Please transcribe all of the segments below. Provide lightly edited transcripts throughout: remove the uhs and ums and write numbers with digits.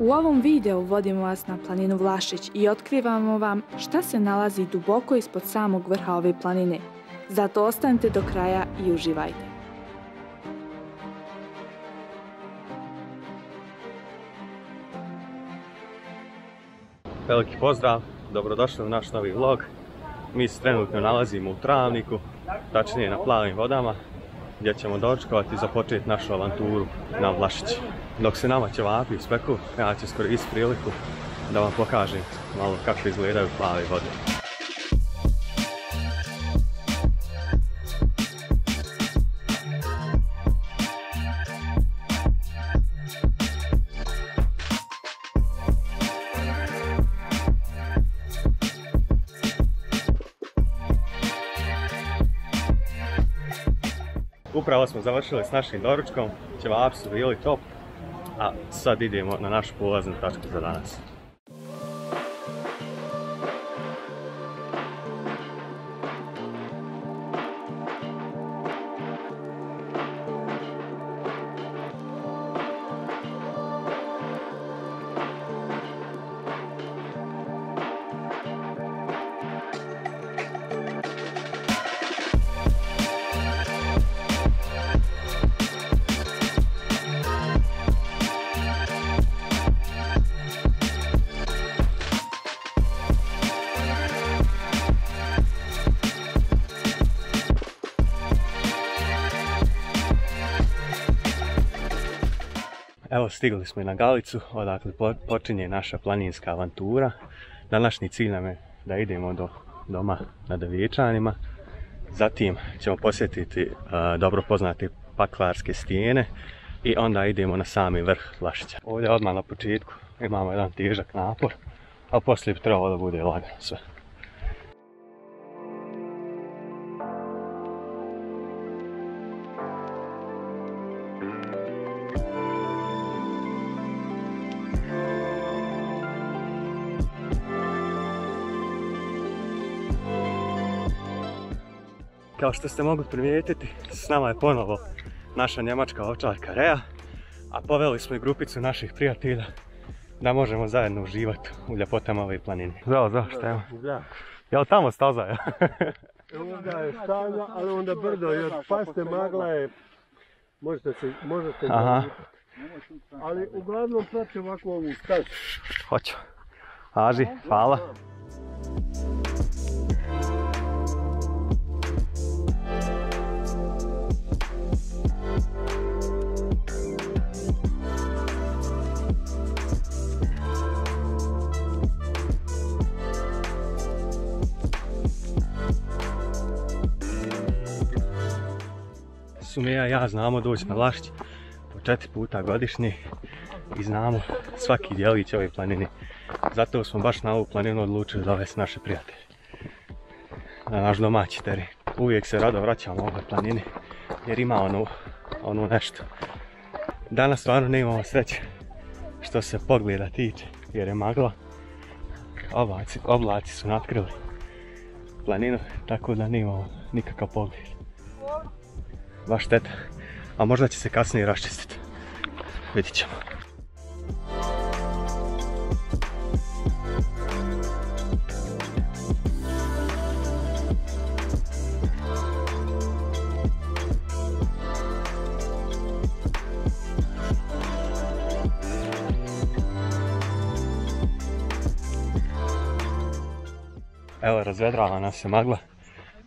U ovom videu vodimo vas na planinu Vlašić i otkrivamo vam šta se nalazi duboko ispod samog vrha ove planine. Zato ostanite do kraja i uživajte. Veliki pozdrav, dobrodošli u naš novi vlog. Mi se trenutno nalazimo u Travniku, tačnije na Plavim vodama, gdje ćemo dočekati i započeti našu avanturu na Vlašići. Dok se nama ćevapi ispeku, ja ću iskoristiti priliku da vam pokažem malo kako izgledaju Plave vode. Upravo smo završili s našim doručkom, ćevapi su bili top, a sad idemo na našu polaznu tačku za danas. Evo, stigli smo i na Galicu, odakle počinje naša planinska avantura. Današnji cilj nam je da idemo do doma na Devečanima. Zatim ćemo posjetiti dobro poznate Paklarske stijene i onda idemo na sami vrh Vlašića. Ovdje odmah na početku imamo jedan težak napor, a poslije bi trebalo da bude lagano sve. Kao što ste mogli primijetiti, s nama je ponovo naša njemačka ovčarka Rea, a poveli smo i grupicu naših prijatelja da možemo zajedno uživati u ljepotama ove planine. Zdravo, šta je? Jel tamo staza je? Onda je staza, ali onda brdo, jer paste magla je, možete ali uglavnom prati ovako ovu stazu. Hoću. Aži, hvala. Sumeja i ja znamo doći na Vlašić po 4 puta godišnje i znamo svaki djelić ove planine. Zato smo baš na ovu planinu odlučili dovesti naše prijatelje. Na naš domaći teren. Uvijek se rado vraćamo ove planine jer ima ono nešto. Danas stvarno nemamo sreće što se pogleda tiče jer je magla. Oblaci su natkrili planinu, tako da nemamo nikakav pogled. Baš šteta, a možda će se kasnije raščistiti. Vidit ćemo. Evo, razvedrala nas se magla.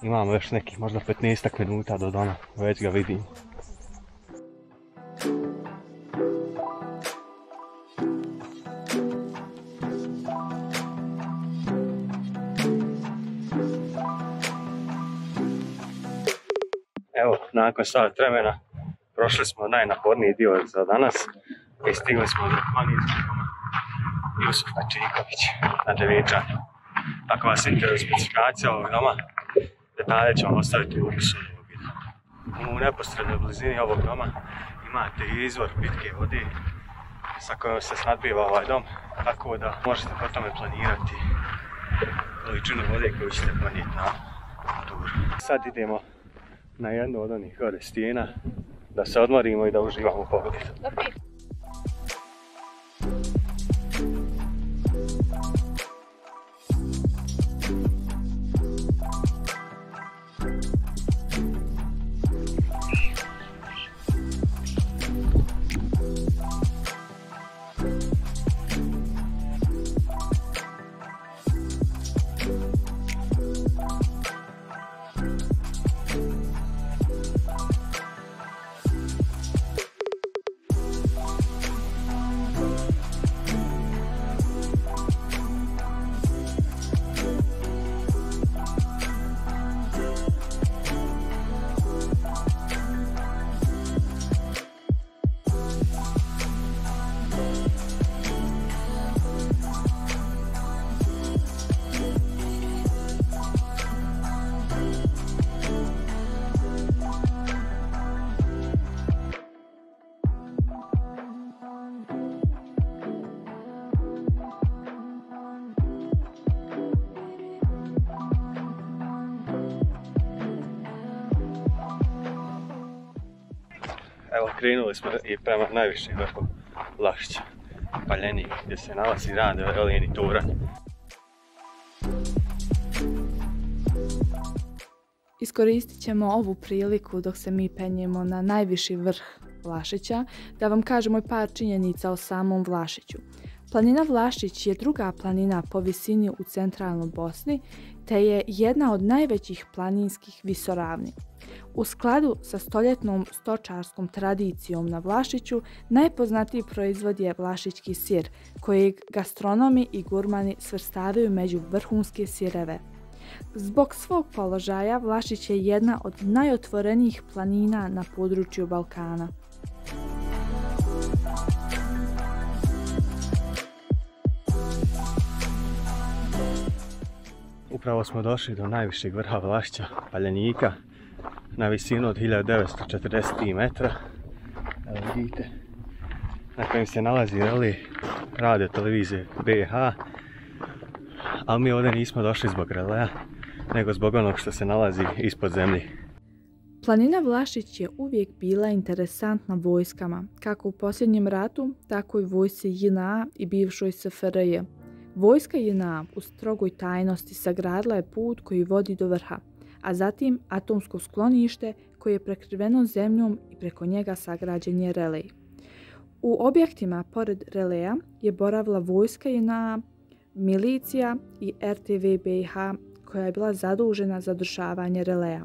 Imamo još nekih možda 15 minuta do doma, već ga vidim. Evo, nakon sat vremena prošli smo najnaporniji dio za danas i stigli smo do planinskog doma Jusufa Čiković na Devečanima. Ako vas interesuje specifikacija ovog doma, detalje ću vam ostaviti u opisu ovog videa. U neposrednoj blizini ovog doma imate izvor pitke vode sa kojom se snadbiva ovaj dom, tako da možete po tome planirati količinu vode koju ćete planiti na turu. Sad idemo na jednu od onih gore stijena da se odmorimo i da uživamo u pogledu. Evo, krenuli smo i prema najvišem vrhu Vlašića, Paljenik, gdje se nalazi grad Velini Turanj. Iskoristit ćemo ovu priliku dok se mi penjemo na najviši vrh Vlašića da vam kažemo par činjenica o samom Vlašiću. Planina Vlašić je druga planina po visini u centralnoj Bosni, te je jedna od najvećih planinskih visoravni. U skladu sa stoljetnom stočarskom tradicijom na Vlašiću, najpoznatiji proizvod je vlašićki sir, kojeg gastronomi i gurmani svrstavaju među vrhunske sireve. Zbog svog položaja Vlašić je jedna od najotvorenijih planina na području Balkana. Upravo smo došli do najvišeg vrha Vlašića, Paljenika, na visinu od 1943 metra. Evo vidite, na kojem se nalazi radio televizije BiH, ali mi ovdje nismo došli zbog relea, nego zbog onog što se nalazi ispod zemlji. Planina Vlašić je uvijek bila interesantna vojskama, kako u posljednjem ratu, tako i vojsci JNA i bivšoj SFRJ. Vojska JNA u strogoj tajnosti sagradila je put koji vodi do vrha, a zatim atomsko sklonište koje je prekriveno zemljom i preko njega sagrađen je relej. U objektima pored releja je boravila vojska JNA, milicija i RTV BiH koja je bila zadužena za održavanje releja.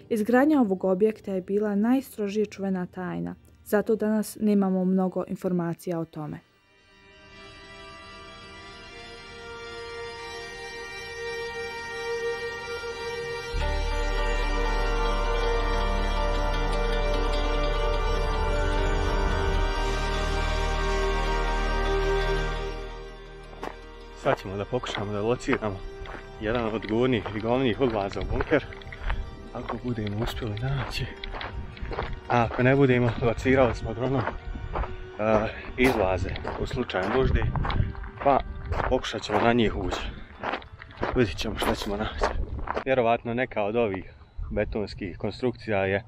Izgradnja ovog objekta je bila najstrožije čuvena tajna, zato danas nemamo mnogo informacija o tome. Sad ćemo da pokušamo da lociramo jedan od gornjih i glavnih odlaza u bunker, ako budemo uspjeli naći. A ako ne budemo, locirali smo dronom izlaze u slučaju nuždi, pa pokušat ćemo na njih ući. Vidjet ćemo šta ćemo naći. Vjerovatno neka od ovih betonskih konstrukcija je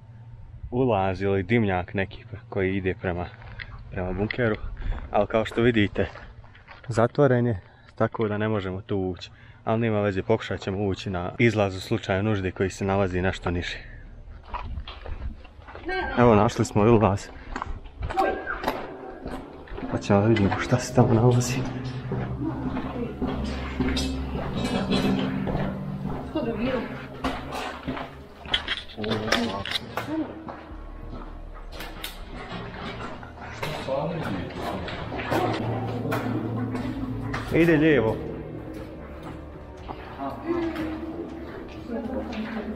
ulaz ili dimnjak neki koji ide prema bunkeru, ali kao što vidite zatvoren je, tako da ne možemo tu ući. Ali nema veze, pokušat ćemo ući na izlaz u slučaju nužde koji se nalazi nešto niže. Evo, našli smo ulaz. Pa ćemo da vidimo šta se tamo nalazi. Ide lijevo.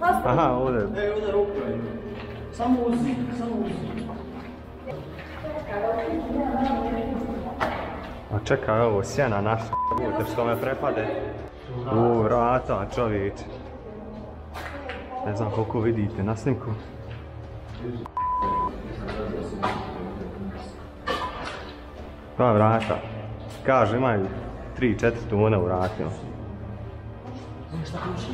Aha, ovdje. Ovdje ruku. Samo uzi. A čekaj, ovo sjena naša, što me prepade. U vrata, čovječ. Ne znam koliko vidite na snimku. Dva vrata. Kažu imaju 3-4 tone u vratima. Šta kući?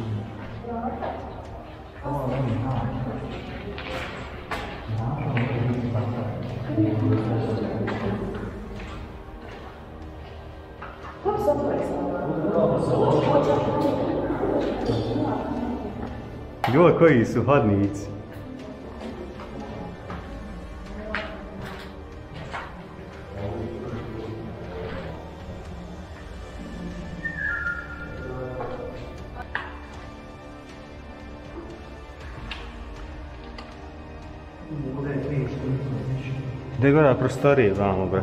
Joj, koji su hodnici. Gdje gore prostorije vamo, bre?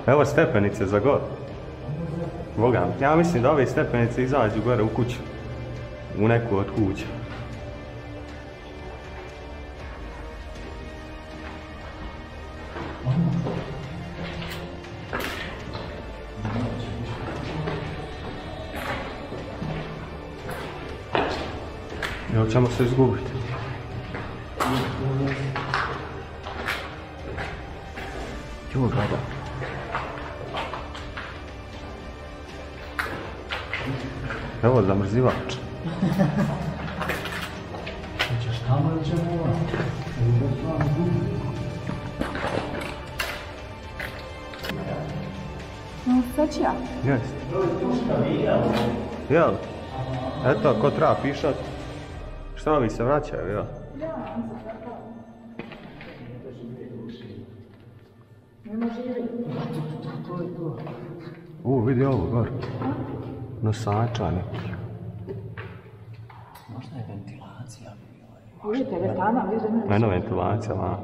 Evo stepenice za gore. Boga, ja mislim da ove stepenice izađu gore u kuću. U neku od kuća. Evo ćemo se izgubiti. Evo gleda. Evo zamrzivač. Hoćeš tamo ili ćemo ovo? No, sveća. Jeste. Jel? Eto, ako treba pišat, šta ovi se vraćaju, jel? Vidi ovo, gor. Nosača neki. Možda je ventilacija bila. Vidite, vetana, vidite. Eno ventilacija, a?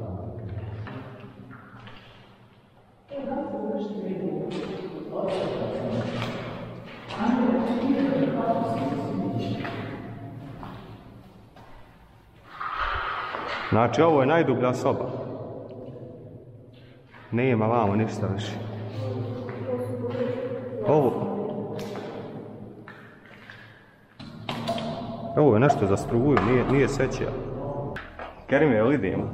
Znači, ovo je najdublja soba. Nema vamo ništa više. Ovo je nešto za struju, nije sveća. Kerime, jel idemo?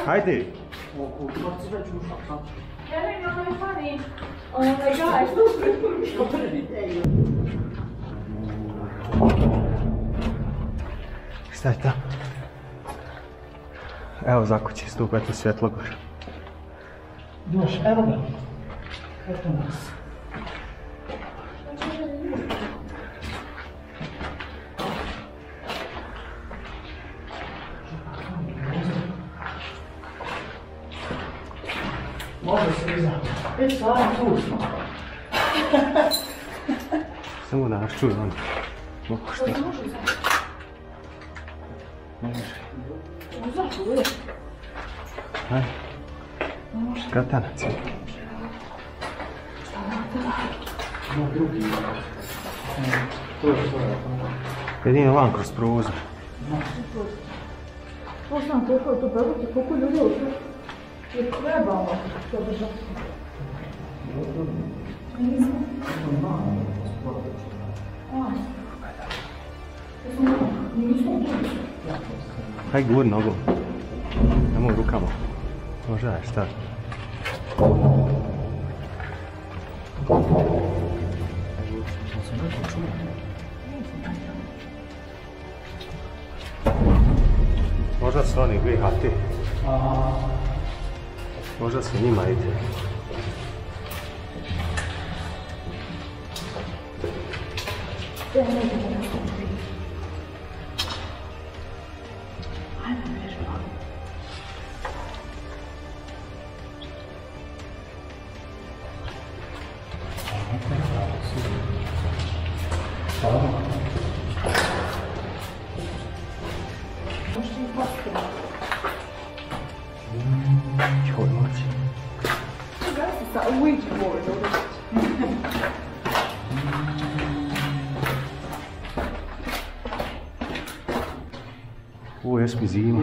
Hajde! Šta je tamo? Evo za kući stup, eto svjetlogor. Doš, evo ga. Eto nas. Može se izaći. Već stvarno tu smo. Samo da nas čuju oni. Mogu što? Može. Hajde. Katanac. Jedino van kroz prozor. To sam koliko je to predati, koliko ljudi je trebalo to držati. Hajde guri nogom. Nemoj rukama. Može je šta? Možda su oni bili hati. Možda se njima ide. Joj, moći. Sa Ouija board. Ovo je mi zima.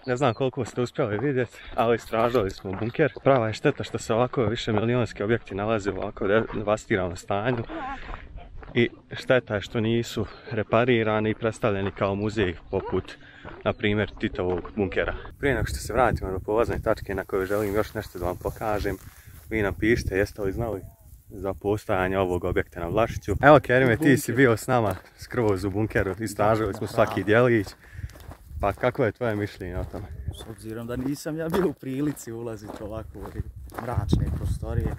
Ne znam koliko ste uspjeli vidjeti, ali istražili smo bunker. Prava je šteta što se ovako više milijonski objekti nalaze u ovako devastiranom stanju. I šteta je što nisu reparirani i predstavljeni kao muzej poput, na primjer, Titovog bunkera. Prije nego što se vratimo do polazne tačke na kojoj želim još nešto da vam pokažem, vi nam pišite jeste li znali za postojanje ovog objekta na Vlašiću. Evo Kerime, ti si bio s nama skroz u bunkeru, istražili smo svaki djelić. Pa kako je tvoje mišljenje o tome? S obzirom da nisam ja bio u prilici ulaziti ovako u mračne prostorije,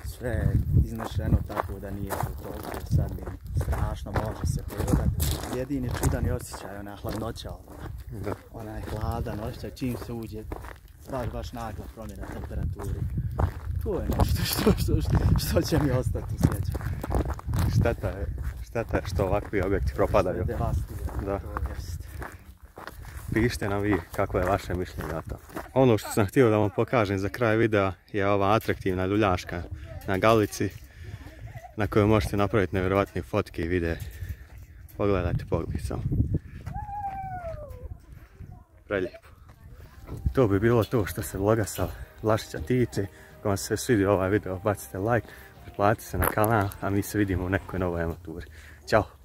sve je iznešeno tako da nije toliko sad strašno, može se pogledati. Jedini čudan je osjećaj, ona hladnoća, onaj hladan osjećaj čim se uđe, baš nagla promjena temperaturi. To je nešto što će mi ostati u sjećanju. Šteta je što ovakvi objekti propadaju. Devastirano, to jest. Pišite nam vi kako je vaše mišljenje o tom. Ono što sam htio da vam pokažem za kraj videa je ova atraktivna ljuljaška na Galici na kojoj možete napraviti nevjerojatne fotke i videe. Pogledajte pogled samo. Prelijepo. to bi bilo to što se vloga sa Vlašića tiče. Ako vam se svidio ovaj video, bacite like, pretplatite se na kanal, a mi se vidimo u nekoj novoj amaturi. Ćao!